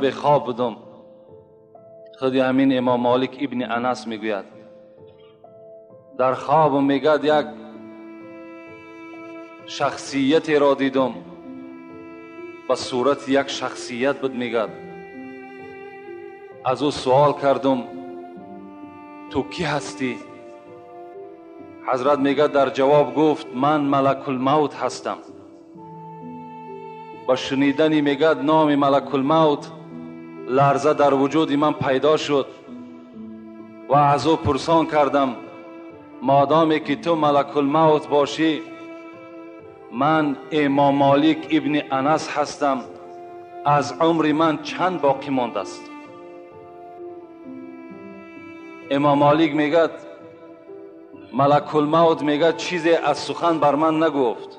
به خواب بودم. خود همین امام مالک ابن انس میگوید در خواب میگد یک شخصیت را دیدم، به صورت یک شخصیت بود. میگد از او سوال کردم تو کی هستی؟ حضرت میگد در جواب گفت من ملک الموت هستم. با شنیدنی میگد نام ملک الموت لرزه در وجود من پیدا شد و از او پرسان کردم مادامی که تو ملک الموت باشی، من امام مالک ابن انس هستم، از عمر من چند باقی مانده است؟ امام مالک میگد ملک الموت میگد چیزی از سخن بر من نگفت،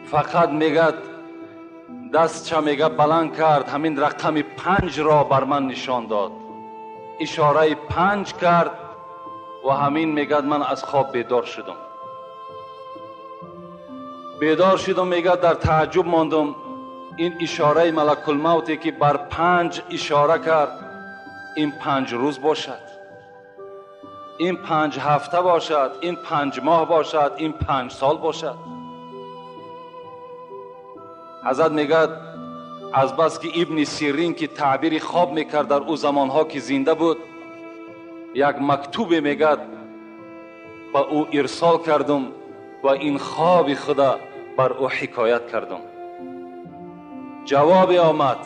فقط میگد دست چه میگه بلند کرد، همین رقم 5 را بر من نشان داد، اشاره 5 کرد و همین میگد من از خواب بیدار شدم. میگد در تعجب ماندم این اشاره ملک الموتی که بر 5 اشاره کرد، این 5 روز باشد، این 5 هفته باشد، این 5 ماه باشد، این 5 سال باشد. حضرت میگد از بس که ابن سیرین که تعبیر خواب میکرد در او زمانها که زنده بود، یک مکتوب میگد با او ارسال کردم و این خواب خدا بر او حکایت کردم. جواب آمد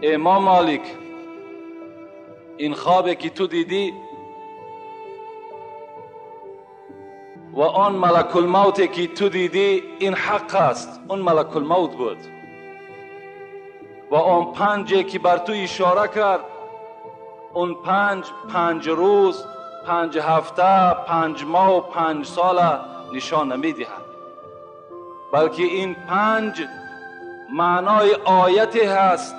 امام مالک این خوابی که تو دیدی و آن ملک الموتی که تو دیدی این حق است، اون ملک الموت بود و آن 5 که بر تو اشاره کرد، اون 5 روز، 5 هفته، 5 ماه و 5 سال نشان نمیدهد، بلکه این 5 معنای آیتی هست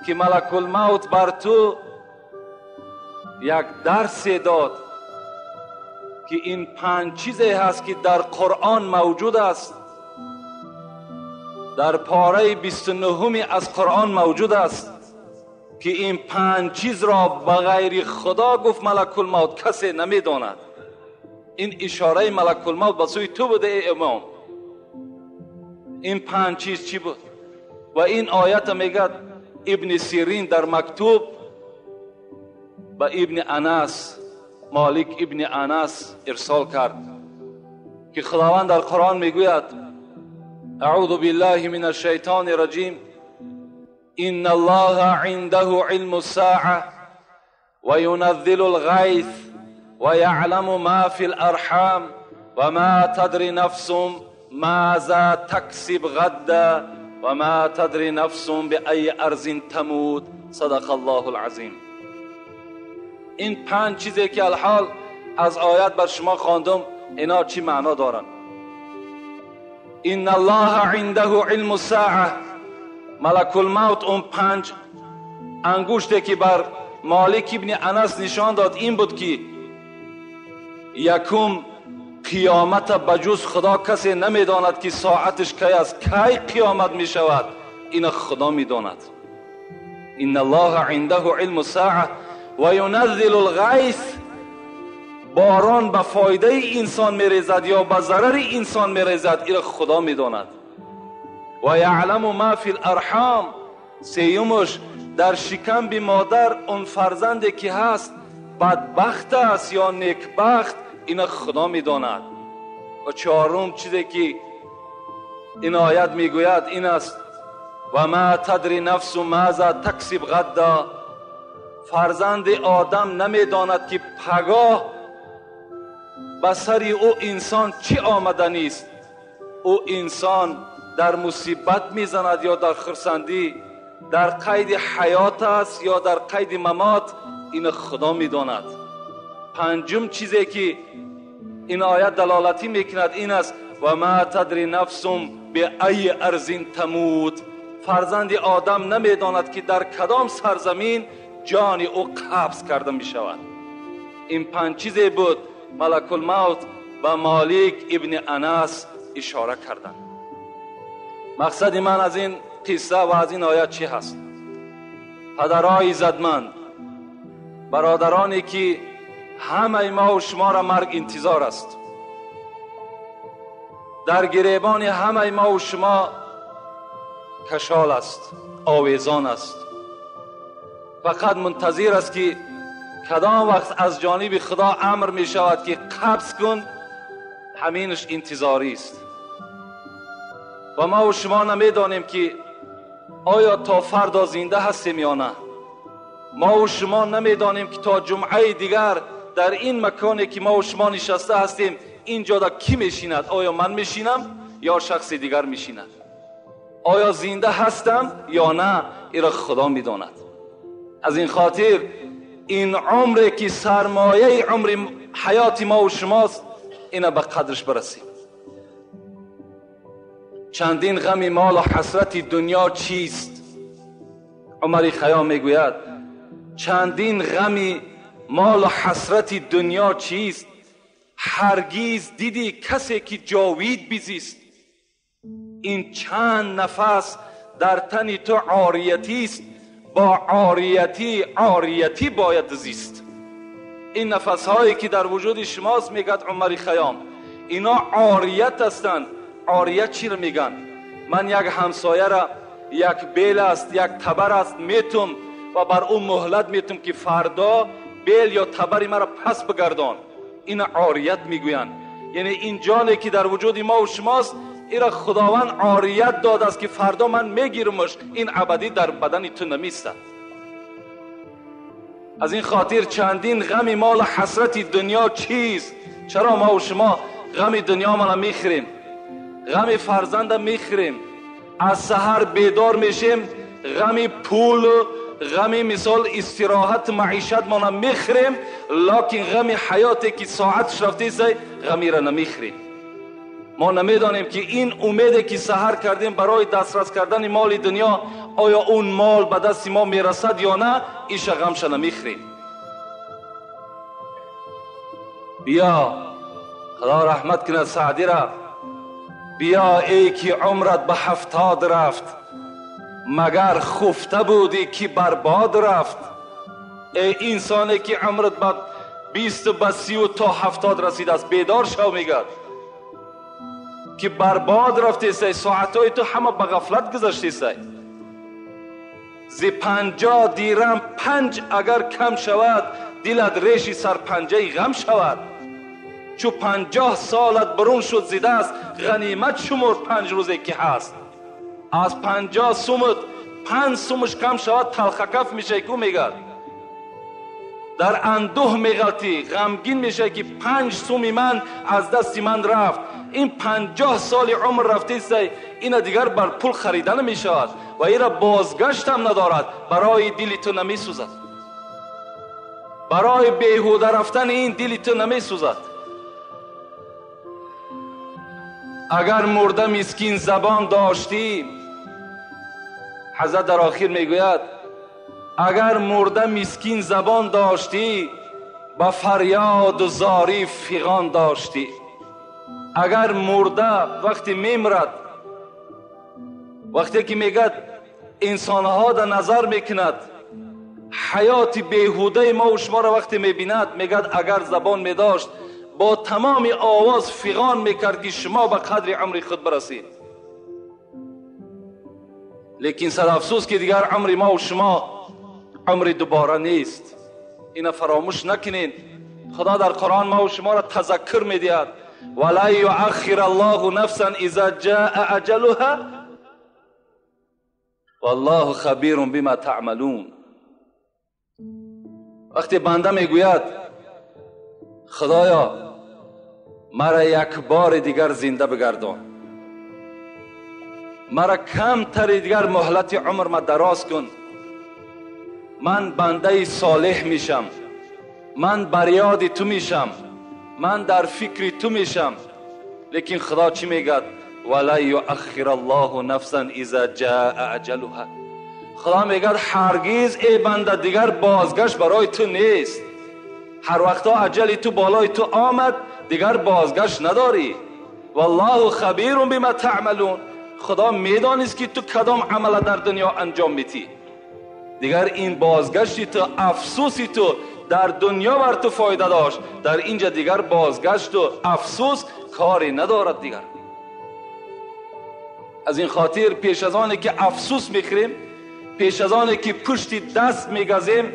که ملک الموت بر تو یک درس داد که این 5 چیزی هست که در قرآن موجود است، در پاره 29 از قرآن موجود است که این 5 چیز را بغیر خدا گفت ملک الموت کسی نمیداند. این اشاره ملک الموت به سوی تو بوده ای امام. این 5 چیز چی بود؟ و این آیت میگه ابن سیرین در مکتوب به ابن انس، مالک ابن انس ارسال کرد که خداوند در قرآن میگوید اعوذ بالله من الشیطان الرجیم ان الله عنده علم الساعه و ينزل الغیث و یعلم ما فی الارحام و ما تدری نفس ماذا تکسب غدا و ما تدری نفس بأی ارض تموت. صدق الله العظیم. این 5 چیزی که الحال از آیت بر شما خواندم اینا چی معنا دارن؟ ان الله عنده علم الساعه، ملک الموت اون 5 انگشتی که بر مالک ابن انس نشان داد این بود که یکم قیامت بجز خدا کسی نمیداند که ساعتش کی است، کی قیامت می شود، این خدا میداند. ان الله عنده علم الساعه و ینزل الغیث، باران به فایده انسان میریزد یا به ضرر انسان میریزد، این خدا میداند. و یعلم ما فی الارحام، سیومش در شکم مادر اون فرزندی که هست بدبخت است یا نیکبخت، این خدا میداند. و 4م چیزی که این آیت میگوید این است و ما تدری نفس ماذا تکسب غدا، فرزند آدم نمیداند که پگاه به سر او انسان چی آمدنی است. او انسان در مصیبت میزند یا در خرسندی، در قید حیات است یا در قید ممات، این خدا میداند. 5م چیزی که این آیت دلالتی میکند این است و ما تدری نفس بأی ارض تموت، فرزند آدم نمیداند که در کدام سرزمین جان او قبض کرده می شود. این 5 چیزی بود ملک الموت و مالک ابن انس اشاره کردند. مقصد من از این قصه و از این آیه چی هست؟ پدرای عزتمند، برادرانی که همه ما و شما را مرگ انتظار است، در گریبان همه ما و شما کشال است، آویزان است. فقط منتظر است که کدام وقت از جانب خدا امر می شود که قبض کن، همینش انتظاری است. و ما و شما نمیدانیم که آیا تا فردا زنده هستیم یا نه. ما و شما نمیدانیم که تا جمعه دیگر در این مکانی که ما و شما نشسته هستیم اینجا دا کی میشیند؟ آیا من میشینم یا شخص دیگر میشیند؟ آیا زنده هستم یا نه؟ این را خدا میداند. از این خاطر این عمری که سرمایه عمر حیات ما و شماست، اینا به قدرش برسیم. چندین غم مال و حسرت دنیا چیست؟ عمر خیام میگوید چندین غم مال و حسرت دنیا چیست؟ هرگیز دیدی کسی که جاوید بزیست. این چند نفس در تن تو عاریتی است، با عاریتی باید زیست. این نفس هایی که در وجود شماست، میگد عمر خیام، اینا عاریت هستند. عاریت چی رو میگن؟ من یک همسایه را یک بیل است، یک تبر است میتم و بر اون مهلت میتم که فردا بیل یا تبری مرا پس بگردان. این عاریت میگویند. یعنی این جانی که در وجود ما و شماست، این را خداوند عاریت داده است که فردا من میگیرمش، این ابدی در بدن تو نمیستد. از این خاطر چندین غم مال و حسرت دنیا چیست؟ چرا ما و شما غم دنیا ما میخوریم، غم فرزند میخوریم، از سحر بیدار میشیم غم پول، غم مثال استراحت معیشت ما میخوریم، لکن غم حیاتی که ساعتش رفته است غمی را نمیخوریم. ما نمیدانیم که این امیدی که سحر کردیم برای دسترس کردن مال دنیا، آیا اون مال به دست ما میرسد یا نه، ایش غمش نمیخوریم. بیا خدا رحمت کنه سعدی را، بیا ای که عمرت به 70 رفت، مگر خفته بودی که برباد رفت. ای انسانی که عمرت به 20 به 30 تا 70 رسیده است، بیدار شو، میگد که برباد رفتی سی، ساعتهای تو همه به غفلت گذشتی سی. زی 50 دیرم 5 اگر کم شود، دلت ریشی سر پنجه غم شود. چو 50 سالت برون شد زی دست، غنیمت شمر 5 روزی که هست. از 50 سومت 5 سومش کم شود، تلخ کف میشه که میگد در اندوه میغلطی، غمگین میشه که 5 سومی من از دست من رفت. این 50 سال عمر رفته است، این دیگر بر پول خریدن میشود و این را بازگشت هم ندارد. برای دل تو نمی سوزد، برای بیهوده رفتن این دل تو نمی سوزد. اگر مرده مسکین زبان داشتی، حضرت در آخر میگوید اگر مرده مسکین زبان داشتی، با فریاد و زاری فیغان داشتی. اگر مرده وقتی میمرد، وقتی که میگد انسانها در نظر میکند حیات بیهوده ما و شما را وقتی میبیند، میگد اگر زبان میداشت با تمام آواز فیغان میکرد که شما به قدر عمر خود برسید. لیکن صد افسوس که دیگر عمر ما و شما عمر دوباره نیست. اینا فراموش نکنین. خدا در قرآن ما و شما را تذکر میدهد ولا یؤخر الله نفسا اذا جاء اجلها والله خبیر بما تعملون. وقتی بنده میگوید خدایا مرا یک بار دیگر زنده بگردان، مرا کم تر دیگر مهلت عمر ما دراز کن، من بنده صالح میشم، من بر یاد تو میشم، من در فکر تو میشم. لیکن خدا چی میگه؟ ولا یؤخر الله نفسا اذا جاء اجلها. خدا میگه هرگز ای بنده دیگر بازگشت برای تو نیست. هر وقتا اجل تو بالای تو آمد دیگر بازگشت نداری. والله خبیر بما تعملون. خدا میدانست که تو کدام عمل در دنیا انجام میدی. دیگر این بازگشتی تو، افسوسی تو در دنیا بر تو فایده داشت، در اینجا دیگر بازگشت و افسوس کاری ندارد دیگر. از این خاطر پیش از آنی که افسوس میخوریم، پیش از آنی که پشت دست میگزیم،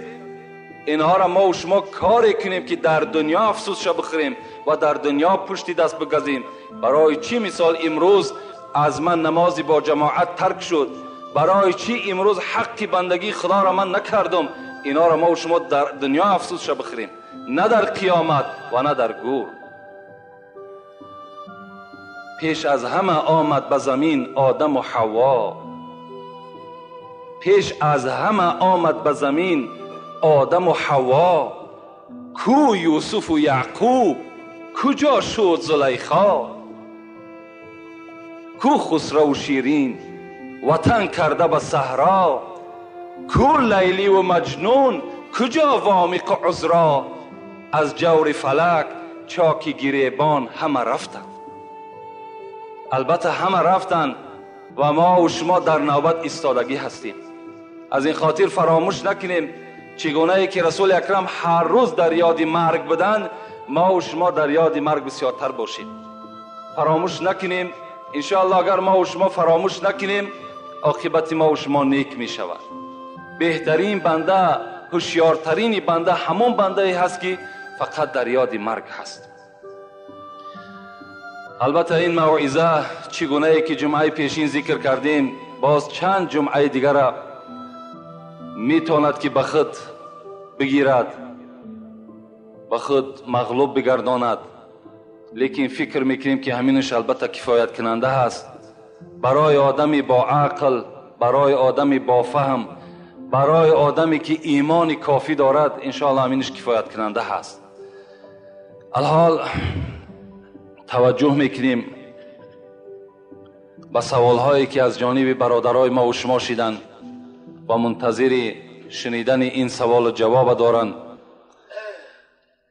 اینها را ما و شما کاری کنیم که در دنیا افسوس شو بخوریم و در دنیا پشت دست بگزیم. برای چی مثال امروز از من نمازی با جماعت ترک شد؟ برای چی امروز حق بندگی خدا را من نکردم؟ اینا را ما و شما در دنیا افسوس شو بخوریم، نه در قیامت و نه در گور. پیش از همه آمد به زمین آدم و حوا، پیش از همه آمد به زمین آدم و حوا. کو یوسف و یعقوب، کجا شد زلیخا؟ کو خسرو و شیرین وطن کرده به صحرا؟ کو لیلی و مجنون، کجا وامق عذرا؟ از جور فلک چاکی گریبان همه رفتند. البته همه رفتند و ما و شما در نوبت ایستادگی هستیم. از این خاطر فراموش نکنیم چگونه ای که رسول اکرم هر روز در یاد مرگ بدن، ما و شما در یاد مرگ بسیارتر باشیم. فراموش نکنیم. انشاءالله اگر ما و شما فراموش نکنیم، عاقبت ما و شما نیک می شود. بهترین بنده، هوشیارترین بنده همون بنده ای هست که فقط در یاد مرگ هست. البته این موعظه چگونه ای که جمعه پیشین ذکر کردیم، باز چند جمعه دیگر میتواند که به خود بگیرد، به خود مغلوب بگرداند. لیکن فکر میکنیم که همینش البته کفایت کننده هست برای آدمی با عقل، برای آدمی با فهم، برای آدمی که ایمان کافی دارد. انشاءالله همینش کفایت کننده هست. الحال توجه میکنیم به سوالهایی که از جانب برادرای ما و شما شدند و منتظر شنیدن این سوال و جواب دارند.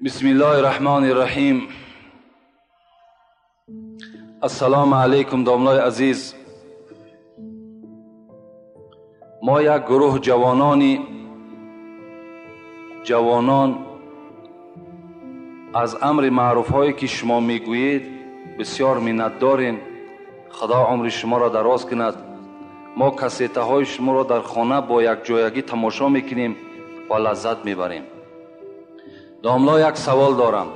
بسم الله الرحمن الرحیم. السلام علیکم داملای عزیز. ما یک گروه جوانان از امر معروف هایی که شما میگویید بسیار منت داریم. خدا عمر شما را دراز کند. ما کاسته های شما را در خانه با یک جایگی تماشا میکنیم و لذت میبریم. داملا یک سوال دارم.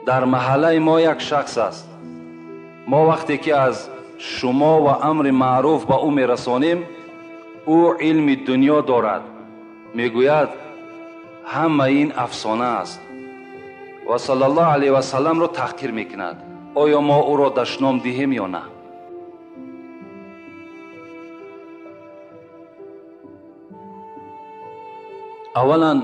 در محله ما یک شخص است. ما وقتی که از شما و امر معروف به او میرسانیم، او علم دنیا دارد، میگوید همه این افسانه است و صلی الله علیه و سلم را تحقیر میکند. آیا ما او را دشنام دهیم یا نه؟ اولا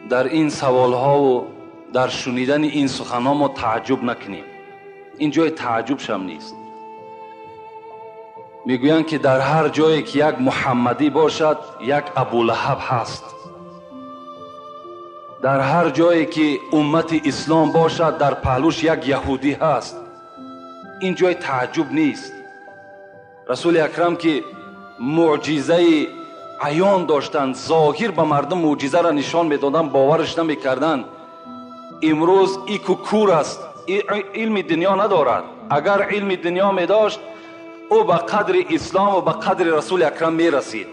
در این سوال ها و در شنیدن این سخن ها ما تعجب نکنیم. این جای تعجب شم نیست. میگویند که در هر جایی که یک محمدی باشد یک ابولهب هست. در هر جایی که امت اسلام باشد در پهلوش یک یهودی هست. این جای تعجب نیست. رسول اکرم که معجزه عیان داشتند، ظاهر به مردم معجزه را نشان میدادند، باورش نمیکردند. امروز ای که کور است، علم دنیا ندارد. اگر علم دنیا می داشت او به قدر اسلام و به قدر رسول اکرم می رسید.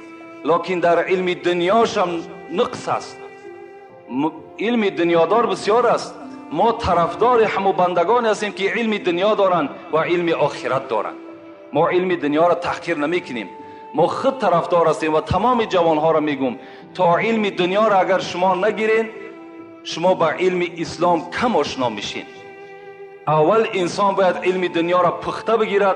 لیکن در علم دنیاش هم نقص است. علم دنیادار بسیار است. ما طرفدار همو بندگان هستیم که علم دنیا دارند و علم آخرت دارند. ما علم دنیا را تحقیر نمی کنیم. ما خود طرفدار هستیم و تمام جوانها را میگم تا علم دنیا را اگر شما نگیرین، شما با علم اسلام کم آشنا میشین. اول انسان باید علم دنیا را پخته بگیرد،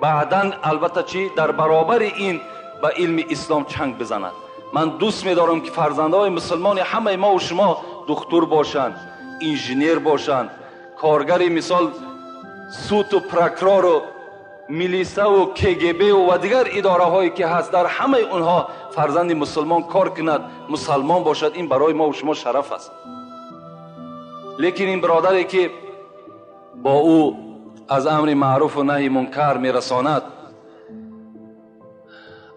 بعداً البته چی در برابر این با علم اسلام چنگ بزند. من دوست می‌دارم که فرزندان مسلمان همه ما و شما دکتر باشند، انجینیر باشند، کارگری مثال سوت و پرکرار و میلیسه و KGB و دیگر اداره هایی که هست، در همه اونها فرزند مسلمان کار کند، مسلمان باشد. این برای ما و شما شرف است. لیکن این برادری که با او از امر معروف و نهی منکر میرساند.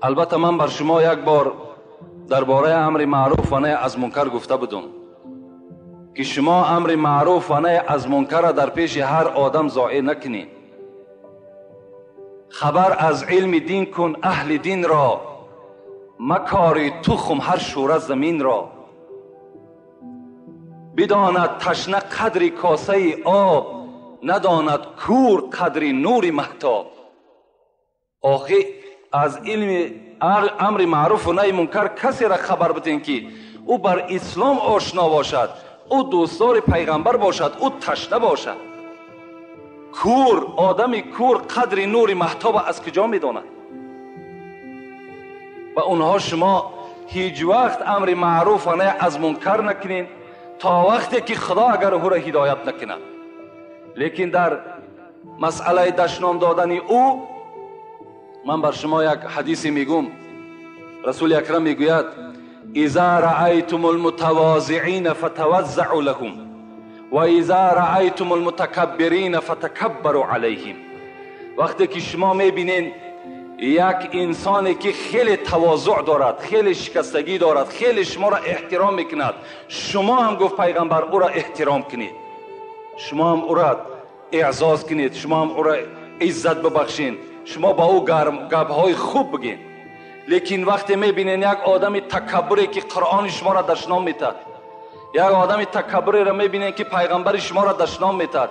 البته من بر شما یک بار درباره امر معروف و نهی از منکر گفته بودم که شما امر معروف و نهی از منکر در پیش هر آدم ضایع نکنید. خبر از علم دین کن اهل دین را، مکاری تخم هر شوره زمین را. بداند تشنه قدر کاسه آب، نداند کور قدر نور مهتاب. آخه از علم امر معروف و نهی منکر کسی را خبر بدین که او بر اسلام آشنا باشد، او دوستدار پیغمبر باشد، او تشنه باشد. کور، آدم کور قدر نور مهتاب از کجا میداند؟ و اونها شما هیچ وقت امر معروف و نهی از منکر نکنین تا وقتی که خدا اگر او را هدایت نکند. لیکن در مسئله دشنام دادن او من بر شما یک حدیثی میگم. رسول اکرم میگوید اذا رأیتم المتواضعین فتوضعوا لهم و اذا رأیتم المتکبرین فتکبروا علیهم. وقتی که شما میبینین یک انسانی که خیلی تواضع دارد، خیلی شکستگی دارد، خیلی شما را احترام میکند، شما هم گفت پیغمبر او را احترام کنید، شما هم او را اعزاز کنید، شما هم او را عزت ببخشین، شما با او گپ‌های خوب بگین. لیکن وقتی میبینین یک آدم تکبری که قرآن شما را دشنام میتد، یک آدم تکبری را میبینین که پیغمبر شما را دشنام میتد،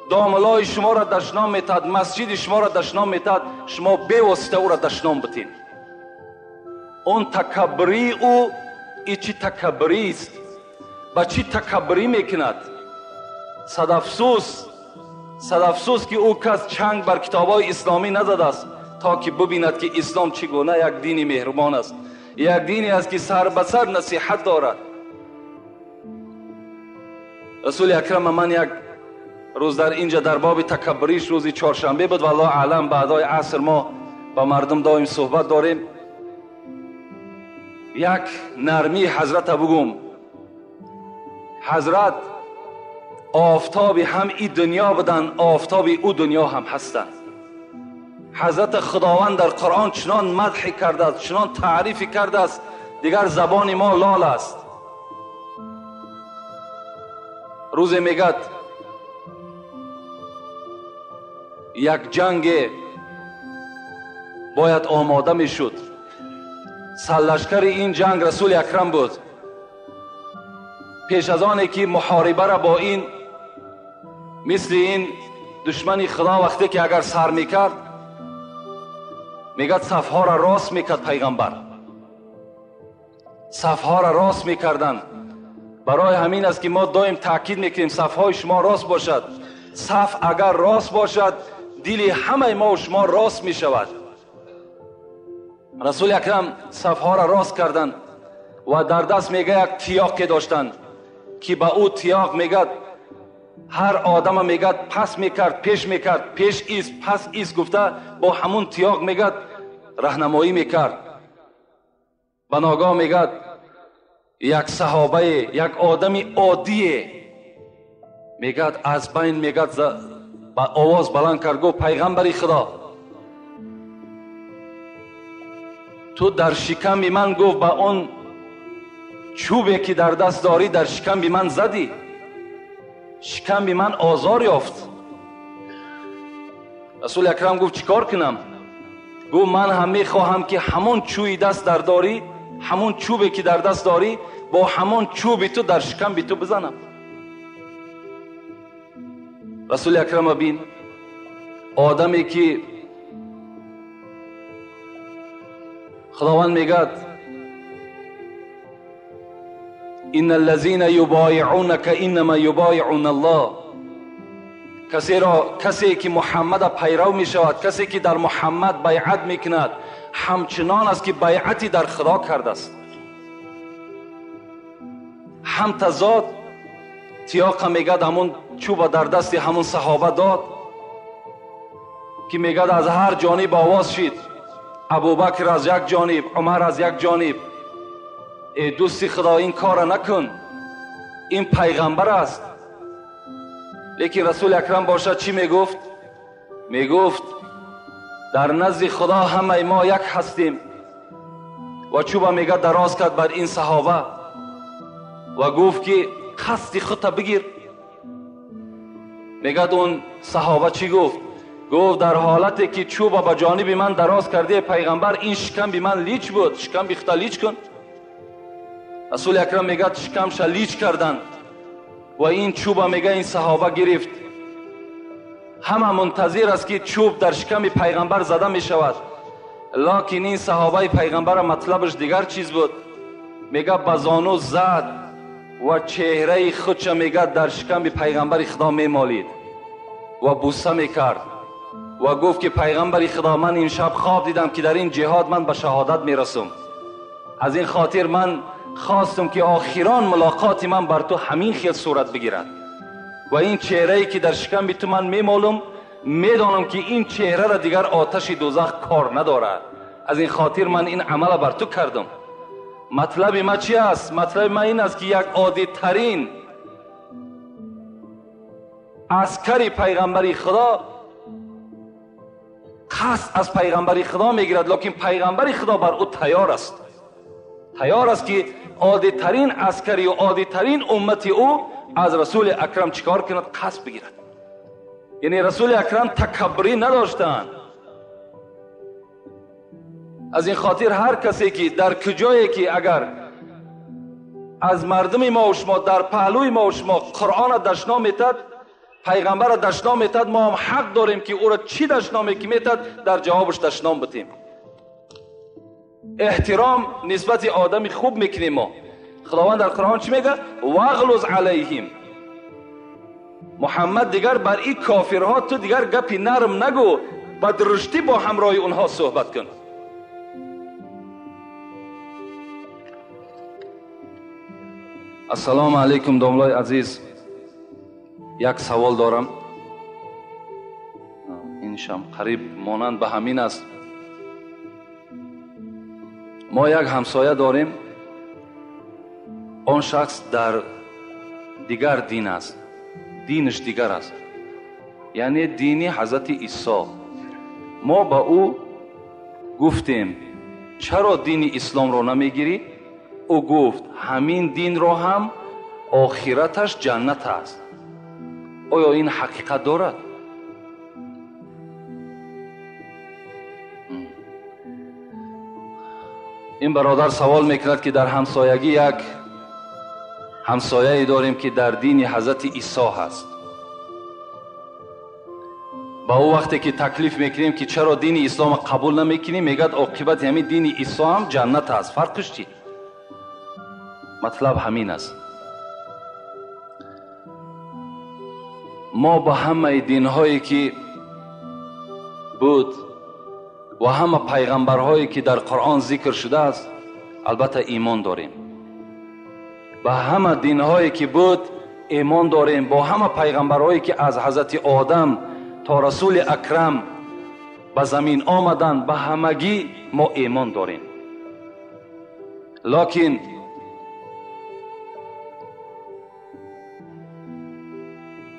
داملای شما را دشنام میتد، مسجد شما را دشنام میتد، شما بی‌واسطه او را دشنام بتین. اون تکبری او ای چی تکبری است؟ با چی تکبری میکند؟ صد افسوس که او کس چنگ بر کتابای اسلامی نزده است تا که ببیند که اسلام چگونه یک دین مهربان است، یک دینی است که سر به سر نصیحت دارد. رسول اکرم من یک روز در اینجا در باب تکبریش روزی چهارشنبه بود و الله اعلم بعدای عصر ما با مردم دائم صحبت داریم. یک نرمی حضرت بگم. حضرت آفتاب هم این دنیا بدن، آفتاب او دنیا هم هستند. حضرت خداوند در قرآن چنان مدح کرده است، چنان تعریف کرده است، دیگر زبان ما لال است. روز میگد یک جنگ باید آماده میشد. سرلشکر این جنگ رسول اکرم بود. پیش از آنی که محاربه را با این مثل این دشمن خدا وقتی که اگر سر میکرد، میگد صفها را راست میکرد پیغمبر، صفها را راست میکردن. برای همین است که ما دائم تاکید میکنیم صفهای شما راست باشد. صف اگر راست باشد دل همه ما و شما راست میشود. رسول اکرم صفها را راست کردند و در دست میگه یک تیاقی داشتند که با او تیاق میگد هر آدم میگد پس میکرد پیش میکرد، پیش ایست پس ایست گفته با همون تیاق میگد راهنمایی میکرد. و ناگاه میگد یک صحابه، یک آدمی عادیه میگد از بین میگد با آواز بلند کرد گفت پیغمبری خدا تو در شکم من گفت با اون چوبی که در دست داری در شکم من زدی، شکم من آزار یافت. رسول اکرم گفت چیکار کنم؟ گفت من هم میخواهم که همون چوبی دست در داری، همون چوبی که در دست داری با همون چوبی تو در شکم بی تو بزنم. رسول اکرم بین آدمی که خداوند میگد ان الذين يبايعونك انما يبايعون الله. کسی که محمد پیرو می شود، کسی که در محمد بیعت میکند همچنان است که بیعتی در خدا کرده است. هم تزاد تیاق میگد همون چوب در دست همون صحابه داد که میگد از هر جانب آواز شد، ابوبکر از یک جانب، عمر از یک جانب، ای دوست خدا این کار نکن، این پیغمبر است. لیکن رسول اکرم باشد چی میگفت؟ میگفت در نزد خدا همه ما یک هستیم. و چوبه میگه دراز کرد بر این صحابه و گفت که قصد خودت بگیر. میگه اون صحابه چی گفت؟ گفت در حالتی که چوبه به جانب من دراز کرده پیغمبر، این شکم بی من لیچ بود، شکم بیخته لیچ کن. رسول اکرم میگه شکمش لیچ کردن و این چوبه میگه این صحابه گرفت. همه منتظر است که چوب در شکم پیغمبر زده می شود، لیکن این صحابه پیغمبر مطلبش دیگر چیز بود. میگه بزانو زد و چهره خودش میگه در شکم پیغمبر خدا میمالید و بوسه میکرد و گفت که پیغمبر خدا من این شب خواب دیدم که در این جهاد من به شهادت میرسم. از این خاطر من خواستم که آخران ملاقات من بر تو همین خیل صورت بگیرد و این چهره‌ای که در شکم تو من میمالم میدانم که این چهره را دیگر آتش دوزخ کار ندارد. از این خاطر من این عمل بر تو کردم. مطلب ما چی است؟ مطلب ما این است که یک عادی ترین عسکری پیغمبری خدا قصد از پیغمبری خدا میگیرد، لیکن پیغمبری خدا بر او تیار است. تیار است که عادی ترین عسکری و عادی ترین امتی او از رسول اکرم چیکار کند؟ قصد بگیرد. یعنی رسول اکرم تکبری نداشتند. از این خاطر هر کسی که در کجایی که اگر از مردم ما و شما در پهلوی ما و شما قرآن دشنا میتد، پیغمبر دشنا میتد، ما هم حق داریم که او را چی دشنا میتد در جوابش دشنام بتیم. احترام نسبت آدمی خوب میکنیم. ما خداوند در قرآن چی میگه؟ واغلظ علیهم. محمد دیگر بر این کافرها تو دیگر گپی نرم نگو، با درشتی با همراه اونها صحبت کن. السلام علیکم دوملای عزیز، یک سوال دارم. اینشم قریب مانند به همین است. ما یک همسایه داریم، آن شخص در دیگر دین است، دینش دیگر است، یعنی دینی حضرت عیسی. ما با او گفتیم چرا دین اسلام رو نمیگیری؟ او گفت همین دین رو هم آخرتش جنت است. آیا این حقیقت دارد؟ این برادر سوال میکند که در همسایگی یک همسایه‌ای داریم که در دین حضرت عیسی هست. با او وقتی که تکلیف میکنیم که چرا دین اسلام قبول نمیکنیم، میگد عاقبت همین دین عیسی هم جنت است. فرقش چی؟ مطلب همین است. ما با همه دین‌هایی که بود و همه پیغمبرهایی که در قرآن ذکر شده است البته ایمان داریم. با همه دین‌هایی که بود ایمان داریم. با همه پیغمبرهایی که از حضرت آدم تا رسول اکرم به زمین آمدن، به همگی ما ایمان داریم. لیکن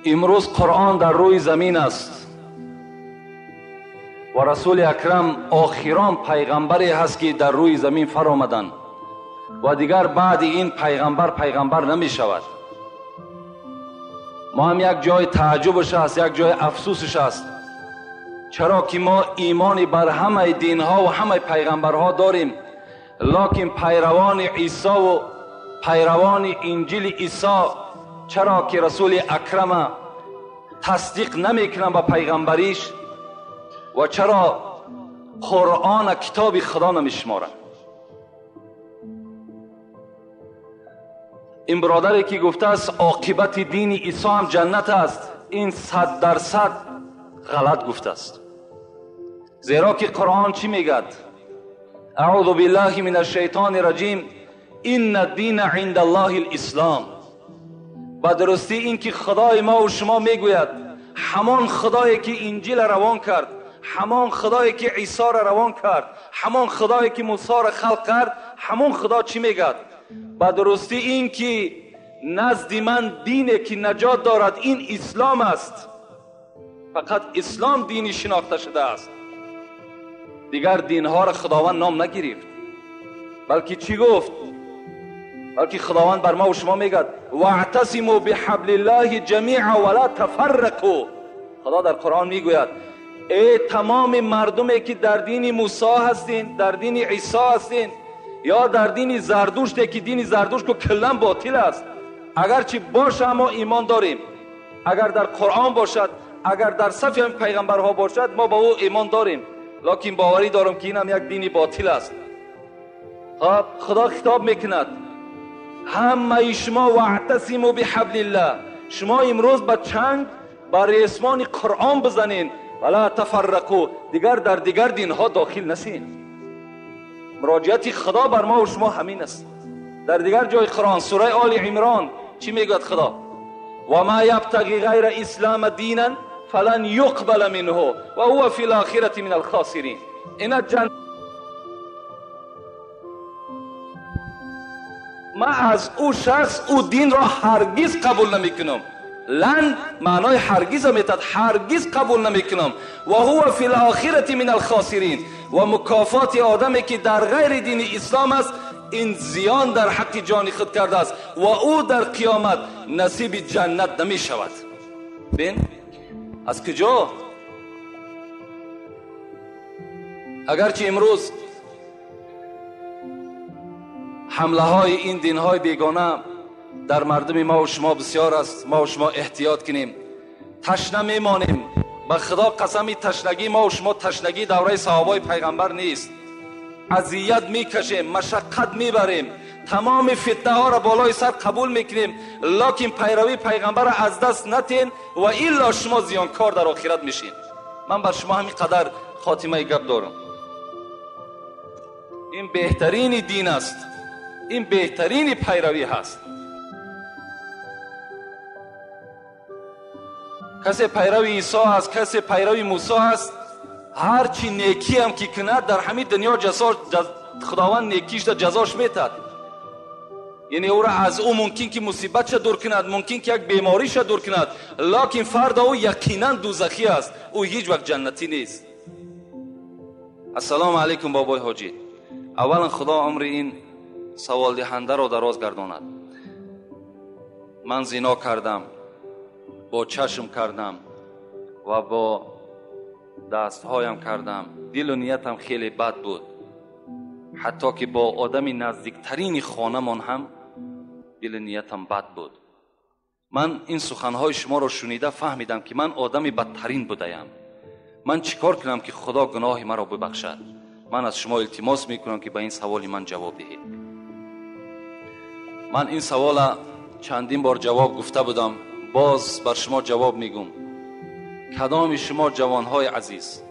امروز قرآن در روی زمین است و رسول اکرم آخران پیغمبری هست که در روی زمین فر آمدن و دیگر بعد این پیغمبر نمی شود. ما هم یک جای تعجبش است، یک جای افسوسش است، چرا که ما ایمانی بر همه دینها و همه پیغمبرها داریم، لیکن پیروان عیسی و پیروان انجیل عیسی چرا که رسول اکرم تصدیق نمیکنن با پیغمبریش و چرا قرآن کتاب خدا نمیشمارن؟ این برادری که گفته است عاقبت دین عیسی هم جنت است، این 100% غلط گفته است. زیرا که قرآن چی میگد؟ اعوذ بالله من الشیطان الرجیم ان الدین عند الله الاسلام. با درستی این که خدای ما و شما میگوید همان خدایی که انجیل روان کرد، همان خدایی که عیسی را روان کرد، همان خدایی که موسی را خلق کرد، همان خدا چی میگد؟ با درستی این که نزد من دینی که نجات دارد این اسلام است. فقط اسلام دینی شناخته شده است. دیگر دینها را خداوند نام نگرفت، بلکه چی گفت؟ بلکه خداوند بر ما و شما میگد واعتصموا بحبل الله جمیعا ولا تفرقوا. خدا در قرآن میگوید ای تمام مردمی که در دین موسی هستین، در دین عیسی هستین، یا در دین زردشت که دین زردشت کو کلا باطل است، اگرچه باشه ما ایمان داریم، اگر در قرآن باشد، اگر در صف هم پیغمبرها باشد ما با او ایمان داریم، لکن باوری دارم که این هم یک دین باطل است. خدا خطاب میکند همه شما واعتصموا بحبل الله، شما امروز با چنگ با ریسمان قرآن بزنین، ولا تفرقوا، دیگر در دیگر دینها داخل نشین. مراجعت خدا بر ما و شما همین است. در دیگر جای قرآن سوره آل عمران چی میگوید خدا؟ و ما یبتغی غیر اسلام دینا فلن یقبل منه و هو فی الاخرة من الخاسرین. اینا ما از او شخص او دین را هرگز قبول نمیکنم. لن معنای هرگز میتد، هرگز قبول نمیکنم. و هو فی الاخرة من الخاسرین، و مکافات آدمی که در غیر دین اسلام است این زیان در حق جان خود کرده است و او در قیامت نصیب جنت نمی شود. بین از کجا؟ اگرچه امروز حمله های این دین های بیگانه در مردم ما و شما بسیار است، ما و شما احتیاط کنیم. تشنه میمانیم. به خدا قسمی تشنگی ما و شما تشنگی دوره صحابه پیغمبر نیست. اذیت میکشیم، مشقت میبریم، تمام فتنه ها را بالای سر قبول میکنیم، لکن پیروی پیغمبر را از دست نتین و الا شما زیانکار در آخرت میشین. من بر شما همین قدر خاتمه گپ دارم. این بهترین دین است، این بهترین پیروی هست. کسی پیروی عیسی است، کسی پیروی موسی است، هر چی نیکی هم که کند در همین دنیا خداوند نیکیش را جزاش میتد. یعنی او را از او ممکن که مصیبت شد دور کند، ممکن که یک بیماری شد دور کند، لکن فرد او یقینا دوزخی است، او هیچ وقت جنتی نیست. السلام علیکم بابای حاجی. اولا خدا عمر این سوال دهنده را دراز گرداند. من زنا کردم، با چشم کردم و با دستهایم کردم، دل و نیتم خیلی بد بود، حتی که با آدم نزدیکترین خانمان هم دل و نیتم بد بود. من این سخنهای شما را شنیده فهمیدم که من آدم بدترین بودم. من چیکار کنم که خدا گناه مرا ببخشد؟ من از شما التماس میکنم که به این سوال من جواب دهید. من این سوال چندین بار جواب گفته بودم، باز بر شما جواب میگم. کدام شما جوانهای عزیز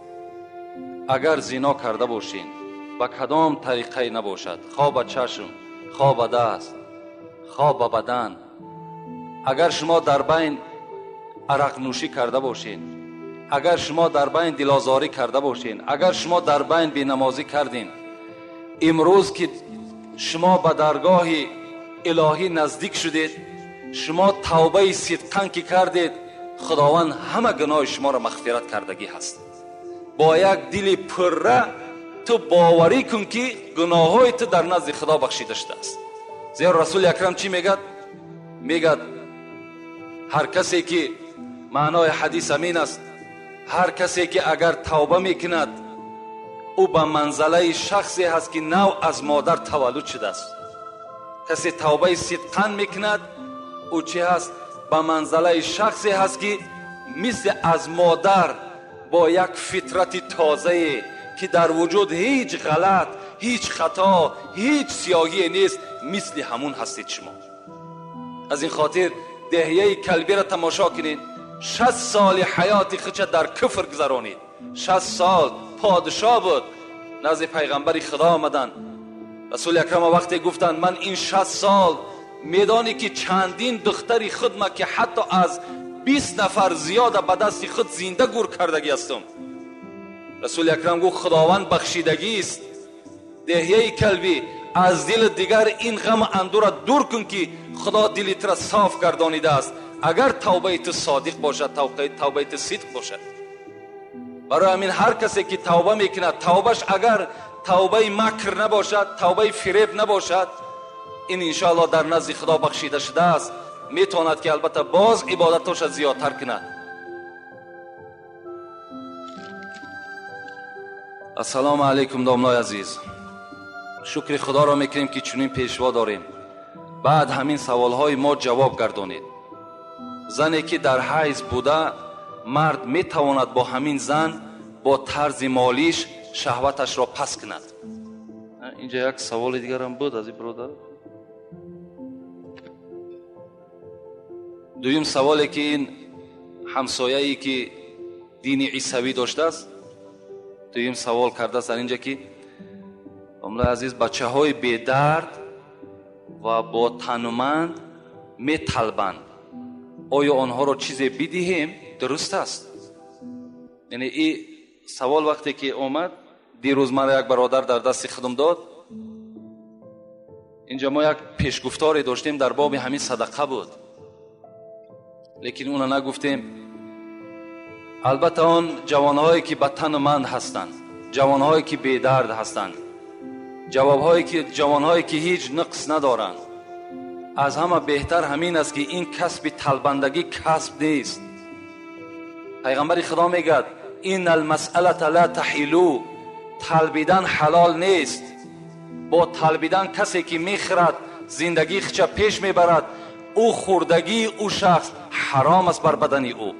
اگر زنا کرده باشین و کدام طریقه نباشد، خواه به چشم، خواه به دست، خواه به بدن، اگر شما در بین عرق نوشی کرده باشین، اگر شما در بین دلازاری کرده باشین، اگر شما در بین بینمازی کردین، امروز که شما به درگاه الهی نزدیک شدید، شما توبه صدقاً که کردید، خداوند همه گناه شما را مغفرت کردگی هست. با یک دل پره تو باوری کن که گناههای تو در نزد خدا بخشیده شده است. زیرا رسول اکرم چی میگد؟ میگد هر کسی که معنای حدیث امین است، هر کسی که اگر توبه میکند او به منزله شخصی هست که نو از مادر تولد شده است. کسی توبه صدقاً میکند او چی هست؟ به منزله شخصی هست که مثل از مادر با یک فطرت تازه که در وجود هیچ غلط، هیچ خطا، هیچ سیاهی نیست، مثل همون هستید شما. از این خاطر دهیه کلبی را تماشا کنید. 60 سال حیات خودش در کفر گذرانید. 60 سال پادشاه بود. نزد پیغمبر خدا آمدن. رسول اکرم وقتی گفتند من این 60 سال میدانی که چندین دختری خودم که حتی از 20 نفر زیاد به دست خود زنده گور کردگی هستم. رسول اکرم گفت خداوند بخشیدگی است. دهیه کلبی از دل دیگر این غم اندو را دور کن که خدا دلت را صاف گردانیده است. اگر توبه تو صادق باشد، توبه تو صدق باشد. برای همین هر کسی که توبه میکنه، توبهش اگر توبه مکر نباشد، توبه فریب نباشد، این انشاءالله در نزد خدا بخشیده شده است. میتواند که البته باز عبادتاش زیادتر کند. السلام علیکم دامنای عزیز. شکر خدا را میکنیم که چنین پیشوا داریم. بعد همین سوالهای ما جواب گردانید. زنی که در حیض بوده، مرد میتواند با همین زن با طرز مالیش شهوتش را پس کند؟ اینجا یک سوال دیگر هم بود از این برادر. دویم سوالی که این همسایه‌ای که دین عیسوی داشته است، دویم سوال کرده است در اینجا که امروز عزیز بچه های بی درد و با تنومند می طلبند، آیا آنها را چیزی بدهیم؟ درست است؟ یعنی این سوال وقتی که آمد، دیروز مرا یک برادر در دست خودم داد. اینجا ما یک پیشگفتاری داشتیم در باب همین صدقه بود، لیکن اونا نگفتیم. البته آن جوانهایی که به تنومند هستند، جوانهایی که بی درد هستند، جوانهایی که هیچ نقص ندارند، از همه بهتر همین است که این کسب طلبندگی کسب نیست. پیغمبر خدا میگه این المسئله لا تحیلو، طلبیدن حلال نیست. با طلبیدن کسی که میخرد زندگی خچه پیش میبرد، او خوردگی او شخص حرام است بر بدن او.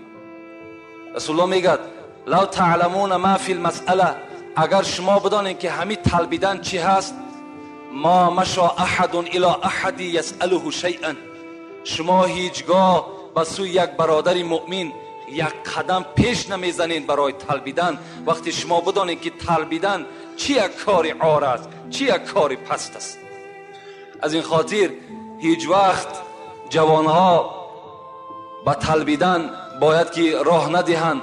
رسول الله میگه لو تعلمون ما فی المسئله، اگر شما بدانید که همین طلبیدن چی هست، ما مشى احد الى احد یسأله شیئا، شما هیچگاه به سوی یک برادر مؤمن یک قدم پیش نمیزنید برای طلبیدن، وقتی شما بدانید که طلبیدن چی یک کاری عار است، چی یک کاری پست است. از این خاطر هیچ وقت جوانها به طلبیدن باید که راه ندهند.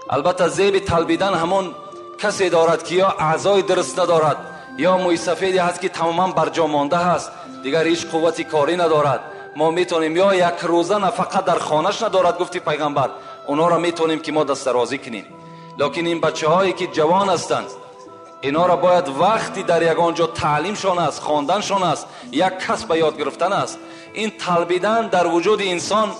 البته زیب طلبیدن همون کسی دارد که یا اعضای درست ندارد، یا موی سفیدی هست که تماما برجا مانده هست، دیگر هیچ قوتی کاری ندارد. ما میتونیم یا یک روزه فقط در خانهش ندارد، گفتی پیغمبر، اونا را میتونیم که ما دست درازی کنیم. لیکن این بچه هایی که جوان هستند، اینا را باید وقتی در یک آنجا تعلیمشان است، خواندنشان است، یک کسب یاد گرفتن است. این طلبیدن در وجود انسان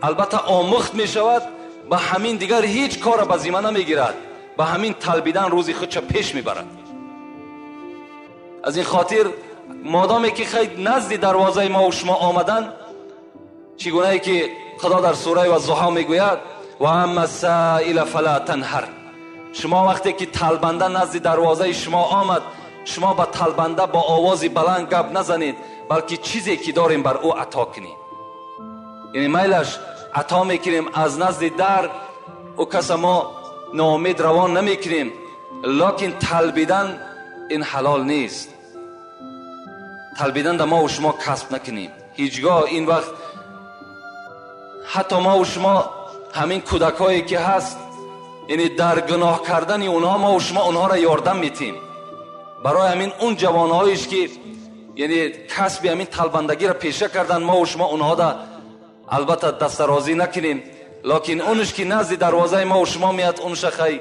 البته آموخت می شود، به همین دیگر هیچ کار به ذمه نمیگیرد، به همین طلبیدن روزی خودش پیش میبرد. از این خاطر مادامی که خیلی نزد دروازه ما و شما آمدن، چگونه که خدا در سوره والضحی میگوید و اما السائل فلا تنهر، شما وقتی که طلبنده نزد دروازه شما آمد، شما به طلبنده با آواز بلند گپ نزنید، بلکه چیزی که داریم بر او عطا کنید. یعنی میلش عطا میکنیم از نزد در او کس ما ناامید روان نمیکنیم، لیکن طلبیدن این حلال نیست. طلبیدن در ما و شما کسب نکنیم هیچگاه. این وقت حتی ما و شما همین کودکایی که هست، یعنی در گناه کردن اونها ما و شما اونها را یاردم میتیم. برای همین اون جوانهایش که یعنی کسب همین طلبندگی را پیشه کردن، ما و شما اونها را البته دست رازی نکنیم، لیکن اونش که نزد دروازه ما و شما میاد، اونش خیلی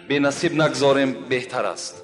بی نصیب نگذاریم، بهتر است.